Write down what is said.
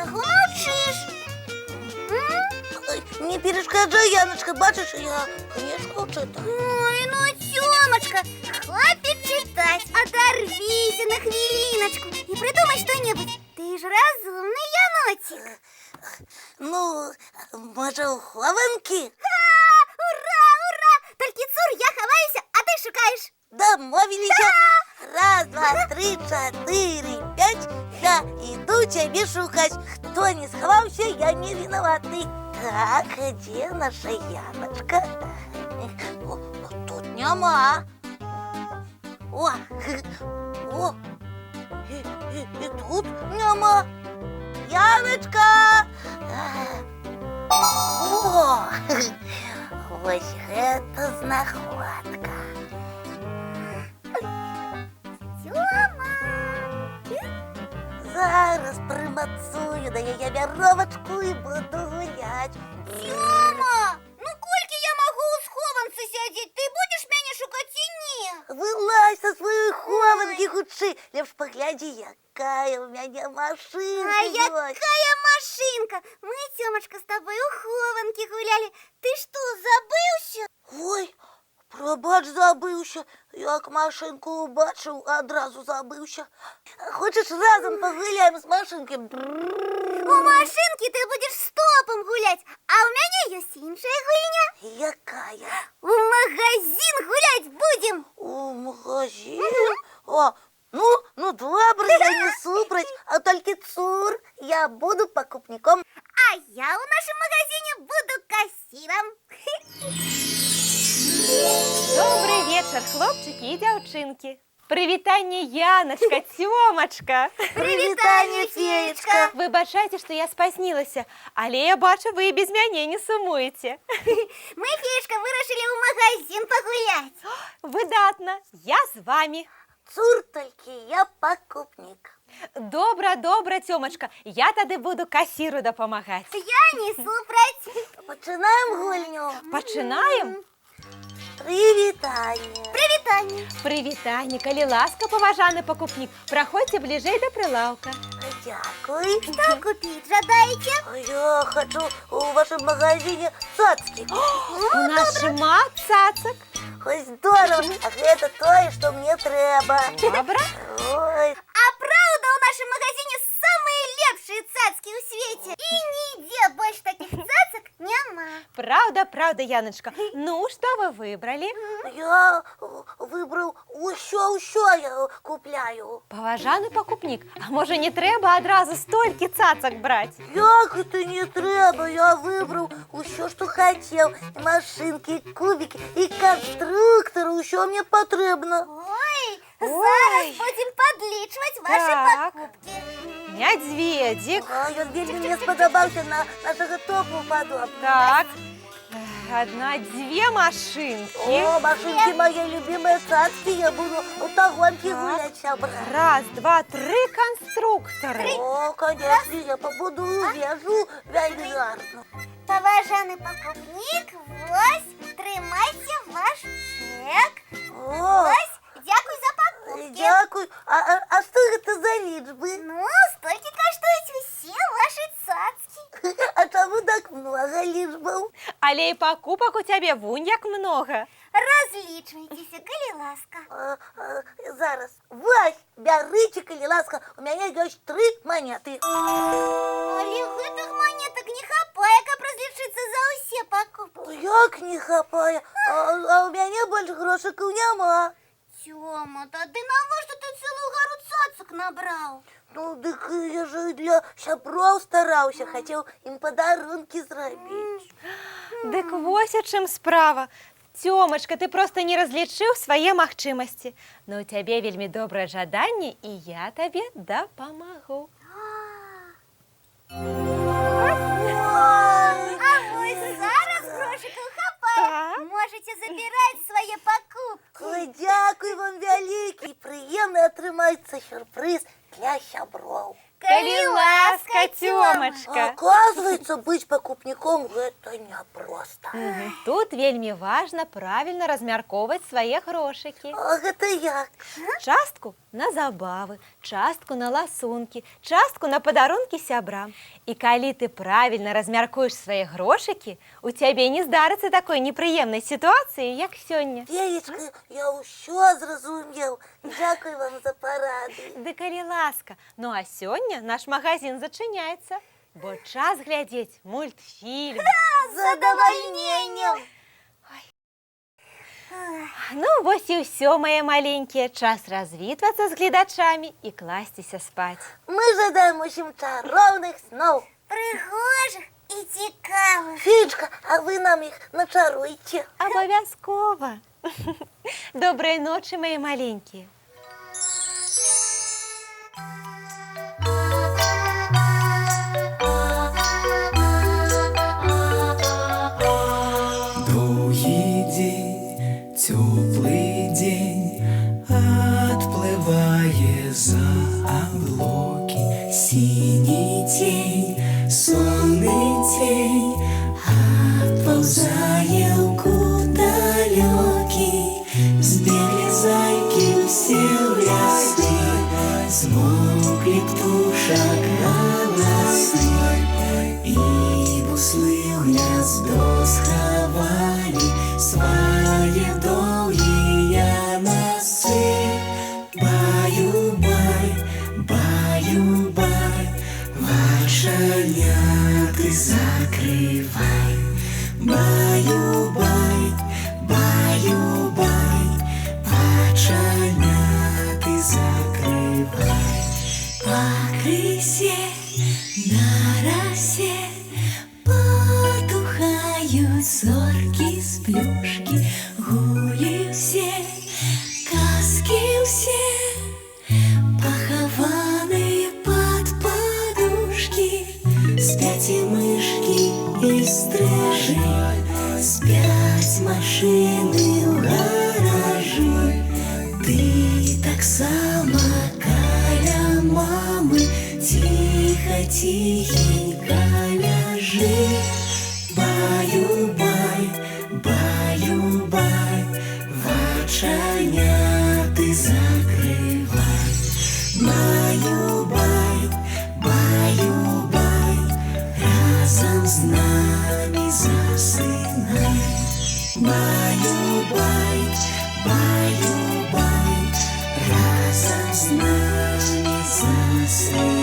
чого мовчиш? Не перешкоджай, Яночка, бачиш, я книжку читаю. Ой, ну, Тёмочка, хватит читать, оторвись на хвилиночку и придумай что-нибудь. Ты же разумный енотик. Ну, може, у хованки? Ура, ура! Только, Цур, я ховаюся, а ты шукаешь. Домовились. Раз, два, три, чотири, п'ять. Я иду тебе шукать. Кто не сховался, я не виноватый. Так, где наша Яночка? О, тут нема. О, и тут нема. Яночка! О, ось гэта знаходка. Тёма! Зараз примацую, да я веровочку і буду гулять. Тёма! Ну, кольки я могу у схованцы сядзець? Ты будешь мяне шукаць ці не? Вылазь со своей хованки хутчэй. Лепш паглядзі, якая у мяне машинка А ёсць. якая машинка! Мы, Тёмочка, с тобой у хованки гуляли. Ты что, забылся? Ой, пробач, забыўся. Як машинку убачыў, адразу забыўся. Хочаш разом пагуляем с машинкой? У машинки ты будешь стопом гулять, а у меня есть іншая гульня. Якая? У магазин гулять будем. У магазин? О, ну добре, я не супраць. А толькі Цур, я буду покупником. А я в нашем магазине буду кассиром. Добрый вечер, хлопчики и девчонки. Привитание, Яночка, Тёмочка. Привітання, феечка. Выбачайте, что я спазнилась, але я бачу, вы и без меня не сумуете. Мы, феечка, вырашили в магазин погулять. Выдатно, я с вами. Цур, толькі я покупник. Добра, Тёмочка, я тады буду кассиру дапамагаць. Я не супраць. Пачынаем гульню. Пачынаем? Привітанне. Привитание. Прывітанне, калі ласка, паважаны пакупнік, праходзьце бліжэй да прылаўка. Дякуй. Что купить жадаете? Я хочу у вашем магазине цацки. У нас шмат цацак. Ой, здорово. А гэта тое, што мне трэба. Добра? Ой, А правда, в нашем магазине самые лепшие цацки у свете. И нигде больше таких цацок нема. Правда, Яночка. Ну, что вы выбрали? я выбраў усё я купляю. Паважаны пакупнік, а можа не трэба адразу столькі цацак браць? Як это не трэба? Я выбраў усё, што хацеў. І машинки, і кубики, і конструктор. Усё мне патрэбна. Ой, зараз будем подлічваць ваши Так. покупки. Мядзведзік. Ён вельмі мне спадабаўся на нашага топу падобны. Так. Одна-две машинки. О, машинки мои любимые цацки. Я буду у тагонки гулять, сябра. Раз, два, три конструкторы. О, конечно, я побуду вяжу вельмі гарно. Паважаны пакупнік, вось, трымайце ваш чек. О, Вось, дзякуй за покупки. дякуй. А што гэта за лічбы? Ну, столькі каштуюць усе ваши цацки. А чаму так много лічбаў? Але і покупок у тебе вунь як много. Разлічвайцеся, калі ласка. Зараз. Вась, бярыце, калі ласка. У мяне ёсць 3 монеты. Але гэтых монетак не хапае, каб разлічыцца за ўсе покупки. Як не хапае? А у мяне больш грошыкаў няма. Тёма, тады навошта ты цэлую гару цацак набраў? Ну, дык я же для сяброў стараўся, хацеў ім падарункі зрабіць. Дык вось у чым справа. Тёмачка, ты просто не разлічыў свае магчымасці. Но у цябе вельмі добрае жаданне, і я табе дапамагу. А вось зараз грошыкаў хапае. Так. Можете забіраць свае покупки. Ой, дзякуй вам вялікі, прыемны атрымаецца сюрпрыз для сяброў. Калі ласка, Тёмачка. Оказывается, быть покупником школьникам гэта няпроста. Тут вельмі важна правільна размяркоўваць свае грошыкі. А гэта як? Частку на забавы, частку на ласункі, частку на падарункі сябрам. І калі ты правільна размяркуеш свае грошыкі, у цябе не здарыцца такой непрыемнай сітуацыі, як сёння. Феечка, я ўсё зразумеў. Дзякуй вам за парады. Ды калі ласка. Ну а сёння наш магазин зачыняецца, бо час глядзець мультфільм. З задавальненнем. Ну, вось і ўсё, мае маленькія. Час развітвацца з гледачамі і класціся спаць. Мы жадаем усім чароўных сноў. Пригожих і цікавих. Феечка, а вы нам іх начаруйце. Абавязкова. Добрай ночы, мае маленькія. Теплый день отплывая за облаки, синий тень, сонный тень отползая куда далекий. Сбегли зайки все в лесы, смолкли птушек голосы, и буслы в гнездо сховали свои долгие носы. Баю-бай, баю-бай, вошаняты закрывай. Баю-бай, баю-бай, вошаняты закрывай. По крысе на росе потухают зорки с плюшки, гули все, каски все, похованы под подушки. Спят и мышки, и стрижи, спят машины в гаражи. Ты так само каля мамы, тихо-тихенько ляжи. Баю-бай, баю-бай, вошаняты закрывай. Баю-бай, баю-бай, разом с нами засынай. Баю-бай, баю-бай, разом с нами засынай.